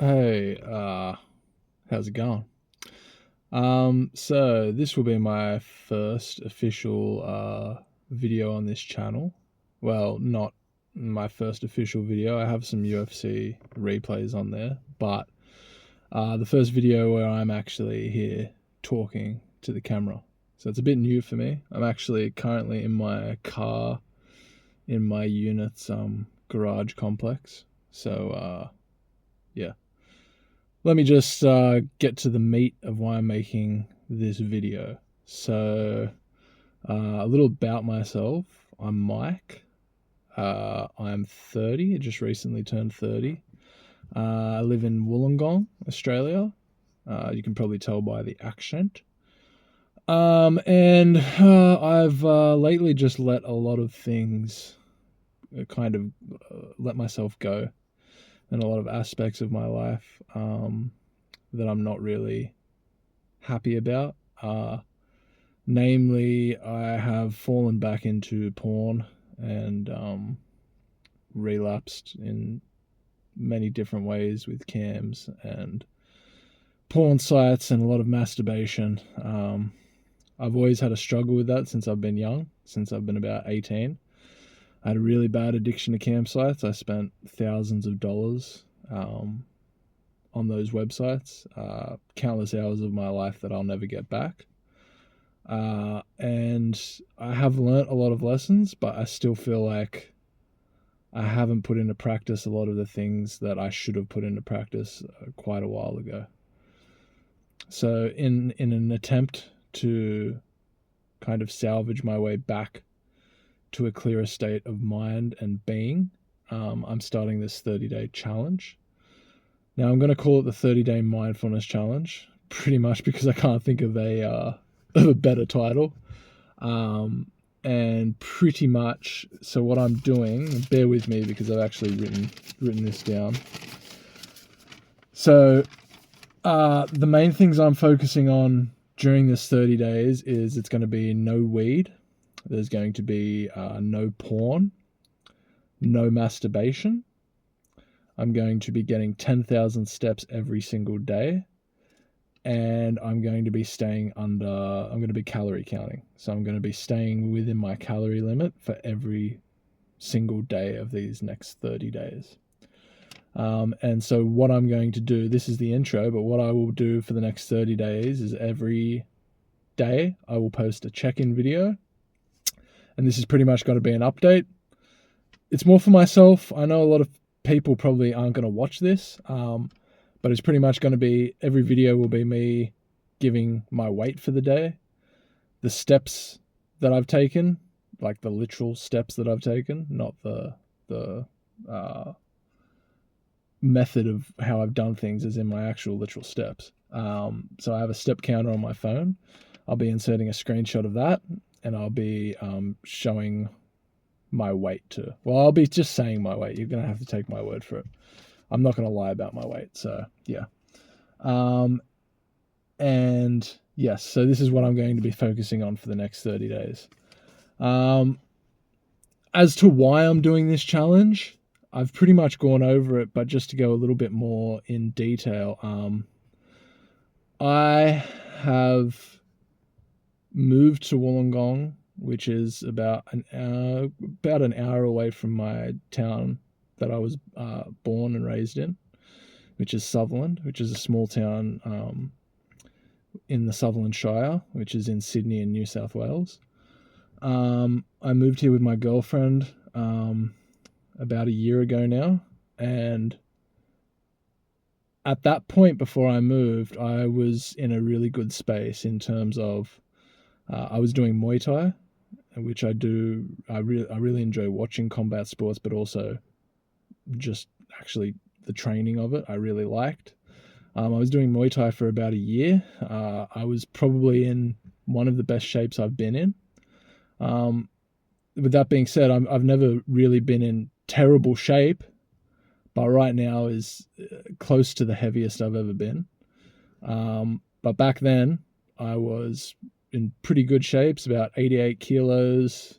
Hey, how's it going? So this will be my first official video on this channel. Well, not my first official video. I have some UFC replays on there, but the first video where I'm actually here talking to the camera. So it's a bit new for me. I'm actually currently in my car in my unit's garage complex. So yeah. Let me just get to the meat of why I'm making this video. So, a little about myself. I'm Mike. I'm 30. I just recently turned 30. I live in Wollongong, Australia. You can probably tell by the accent. And I've lately just let a lot of things kind of let myself go in a lot of aspects of my life. That I'm not really happy about. Namely, I have fallen back into porn and relapsed in many different ways with cams and porn sites and a lot of masturbation. I've always had a struggle with that since I've been young, since I've been about 18. I had a really bad addiction to cam sites. I spent thousands of dollars on those websites, countless hours of my life that I'll never get back. And I have learnt a lot of lessons, but I still feel like I haven't put into practice a lot of the things that I should have put into practice quite a while ago. So, in an attempt to kind of salvage my way back to a clearer state of mind and being, I'm starting this 30-day challenge. Now, I'm going to call it the 30-day mindfulness challenge, pretty much because I can't think of a better title. And pretty much, so what I'm doing, bear with me because I've actually written this down. So, the main things I'm focusing on during this 30 days is it's going to be no weed, there's going to be no porn, no masturbation. I'm going to be getting 10,000 steps every single day. And I'm going to be I'm going to be calorie counting. So I'm going to be staying within my calorie limit for every single day of these next 30 days. And so what I'm going to do, this is the intro, but what I will do for the next 30 days is every day I will post a check-in video. And this is pretty much going to be an update. It's more for myself. I know a lot of people probably aren't going to watch this, but it's pretty much going to be, every video will be me giving my weight for the day, the steps that I've taken, like the literal steps that I've taken, not the method of how I've done things as in my actual literal steps. So I have a step counter on my phone. I'll be inserting a screenshot of that, and I'll be showing my weight too. Well, I'll be just saying my weight. You're going to have to take my word for it. I'm not going to lie about my weight. So, yeah. And yes, so this is what I'm going to be focusing on for the next 30 days. As to why I'm doing this challenge, I've pretty much gone over it, but just to go a little bit more in detail, I have moved to Wollongong, which is about an hour away from my town that I was born and raised in, which is Sutherland, which is a small town in the Sutherland Shire, which is in Sydney and New South Wales. I moved here with my girlfriend about a year ago now, and at that point before I moved, I was in a really good space in terms of I was doing Muay Thai, which I do. I really enjoy watching combat sports, but also just actually the training of it I really liked. I was doing Muay Thai for about a year. I was probably in one of the best shapes I've been in. With that being said, I've never really been in terrible shape, but right now is close to the heaviest I've ever been. But back then, I was in pretty good shapes, about 88 kilos.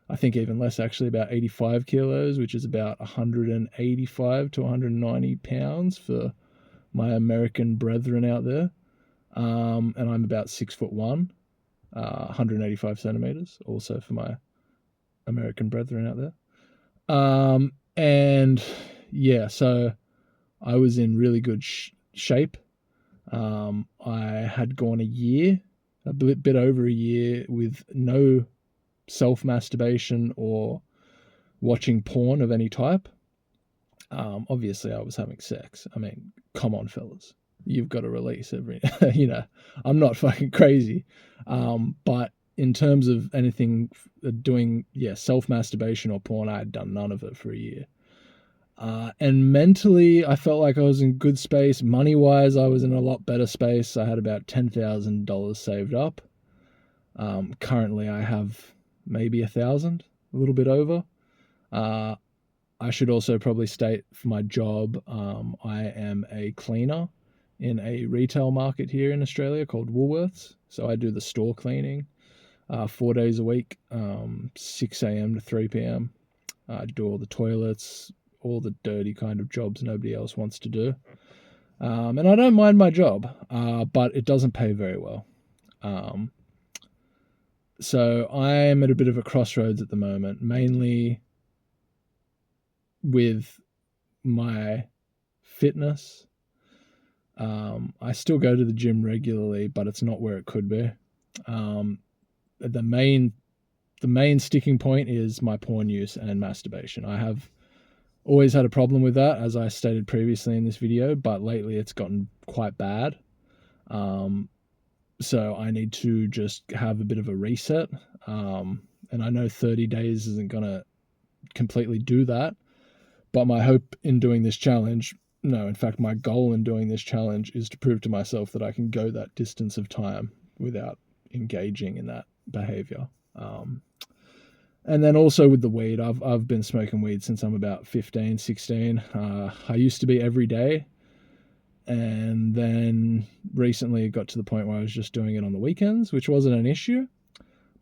I think even less, actually, about 85 kilos, which is about 185 to 190 pounds for my American brethren out there. And I'm about 6'1", 185 centimeters, also for my American brethren out there. And yeah, so I was in really good shape. I had gone a bit over a year, with no self masturbation or watching porn of any type. Obviously, I was having sex. I mean, come on, fellas, you've got to release every. I'm not fucking crazy, but in terms of anything doing, self masturbation or porn, I had done none of it for a year. And mentally, I felt like I was in good space. Money wise, I was in a lot better space. I had about $10,000 saved up. Currently, I have maybe 1,000, a little bit over. I should also probably state, for my job, I am a cleaner in a retail market here in Australia called Woolworths. So I do the store cleaning 4 days a week, 6 a.m. to 3 p.m. I do all the toilets, all the dirty kind of jobs nobody else wants to do. And I don't mind my job, but it doesn't pay very well. So I'm at a bit of a crossroads at the moment, mainly with my fitness. I still go to the gym regularly, but it's not where it could be. The main sticking point is my porn use and masturbation. I have always had a problem with that, as I stated previously in this video, but lately it's gotten quite bad. So I need to just have a bit of a reset. And I know 30 days isn't going to completely do that, but my hope in doing this challenge, no, in fact, my goal in doing this challenge is to prove to myself that I can go that distance of time without engaging in that behavior. And then also with the weed, I've been smoking weed since I'm about 15, 16. I used to be every day. And then recently it got to the point where I was just doing it on the weekends, which wasn't an issue.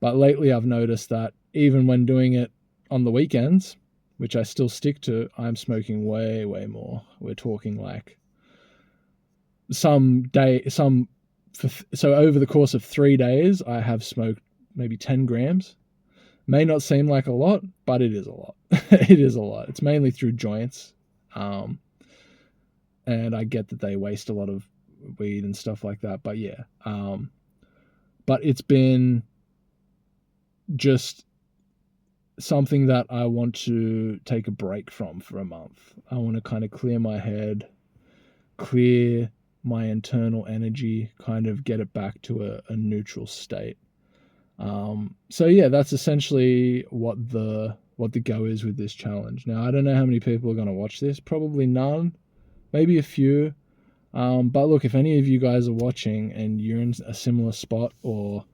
But lately I've noticed that even when doing it on the weekends, which I still stick to, I'm smoking way, way more. We're talking like so over the course of 3 days, I have smoked maybe 10 grams. May not seem like a lot, but it is a lot. It is a lot. It's mainly through joints. And I get that they waste a lot of weed and stuff like that. But yeah. But it's been just something that I want to take a break from for a month. I want to kind of clear my head, clear my internal energy, kind of get it back to a neutral state. So yeah, that's essentially what the go is with this challenge. Now, I don't know how many people are going to watch this. Probably none, maybe a few. But look, if any of you guys are watching and you're in a similar spot, or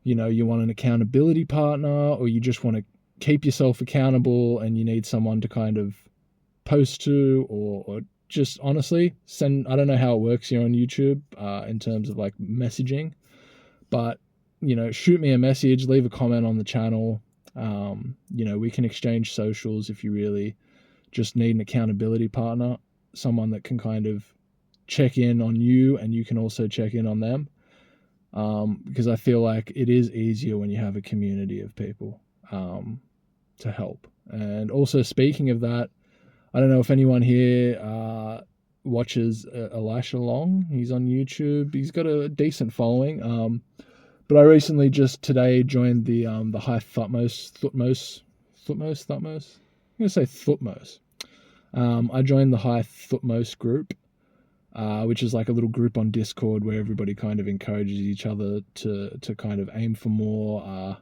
you want an accountability partner, or you just want to keep yourself accountable and you need someone to kind of post to, or just honestly send, I don't know how it works here on YouTube in terms of like messaging, but shoot me a message, leave a comment on the channel. We can exchange socials if you really just need an accountability partner, someone that can kind of check in on you and you can also check in on them. Because I feel like it is easier when you have a community of people to help. And also, speaking of that, I don't know if anyone here watches Elisha Long. He's on YouTube. He's got a decent following. But I recently just today joined the High Thutmose. I'm going to say Thutmose. I joined the High Thutmose group, which is like a little group on Discord where everybody kind of encourages each other to kind of aim for more.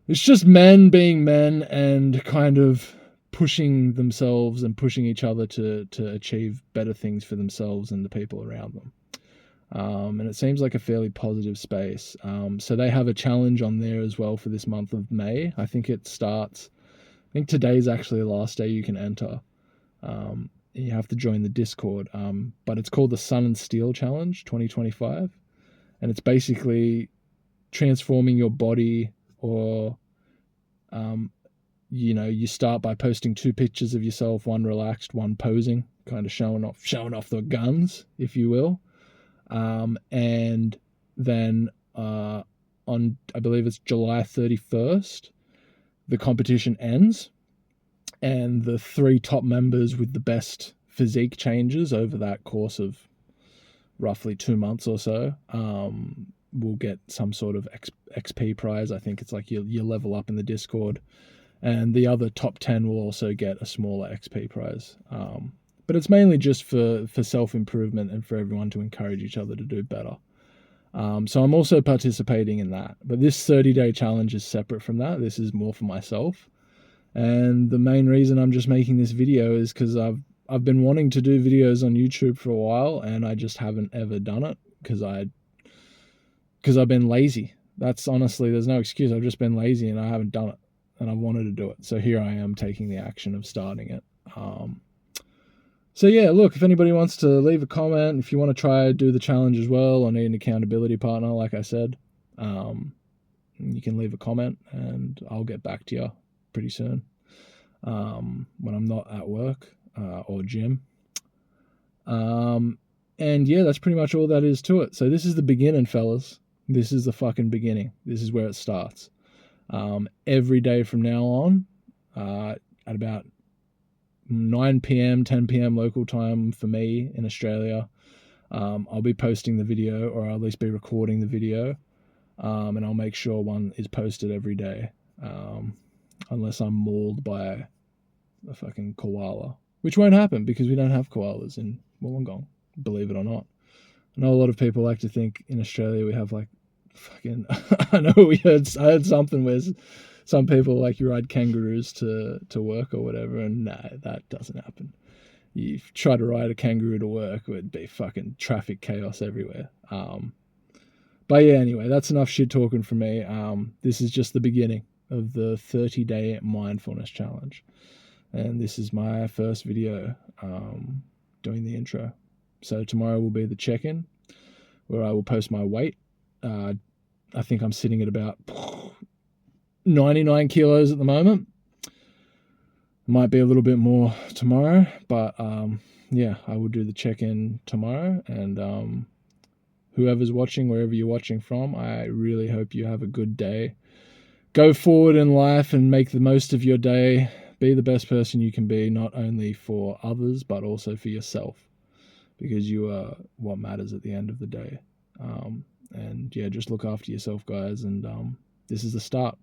It's just men being men and kind of pushing themselves and pushing each other to achieve better things for themselves and the people around them. And it seems like a fairly positive space. So they have a challenge on there as well for this month of May. I think today's actually the last day you can enter. You have to join the Discord. But it's called the Sun and Steel Challenge 2025. And it's basically transforming your body, or you start by posting 2 pictures of yourself, one relaxed, one posing, kind of showing off the guns, if you will. And then on, I believe it's July 31st, the competition ends, and the 3 top members with the best physique changes over that course of roughly 2 months or so will get some sort of XP prize. I think it's like you level up in the Discord, and the other top 10 will also get a smaller XP prize. But it's mainly just for self-improvement and for everyone to encourage each other to do better. So I'm also participating in that. But this 30-day challenge is separate from that. This is more for myself. And the main reason I'm just making this video is because I've been wanting to do videos on YouTube for a while, and I just haven't ever done it because I've been lazy. That's honestly, there's no excuse. I've just been lazy and I haven't done it, and I wanted to do it. So here I am taking the action of starting it. So yeah, look, if anybody wants to leave a comment, if you want to try do the challenge as well or need an accountability partner, like I said, you can leave a comment and I'll get back to you pretty soon when I'm not at work or gym. And yeah, that's pretty much all that is to it. So this is the beginning, fellas. This is the fucking beginning. This is where it starts. Every day from now on, at about 9 p.m, 10 p.m. local time for me in Australia, I'll be posting the video, or I'll at least be recording the video, and I'll make sure one is posted every day, unless I'm mauled by a fucking koala, which won't happen because we don't have koalas in Wollongong, believe it or not. I know a lot of people like to think in Australia we have like fucking I know I heard something where some people like you ride kangaroos to work or whatever, and no, that doesn't happen. You try to ride a kangaroo to work, it would be fucking traffic chaos everywhere. But yeah, anyway, that's enough shit talking from me. This is just the beginning of the 30-day mindfulness challenge, and this is my first video doing the intro. So tomorrow will be the check-in, where I will post my weight. I think I'm sitting at about 99 kilos at the moment. Might be a little bit more tomorrow, but yeah, I will do the check-in tomorrow. And whoever's watching, wherever you're watching from, I really hope you have a good day. Go forward in life and make the most of your day. Be the best person you can be, not only for others, but also for yourself, because you are what matters at the end of the day. And yeah, just look after yourself, guys. And this is the start.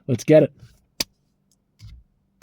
Let's get it.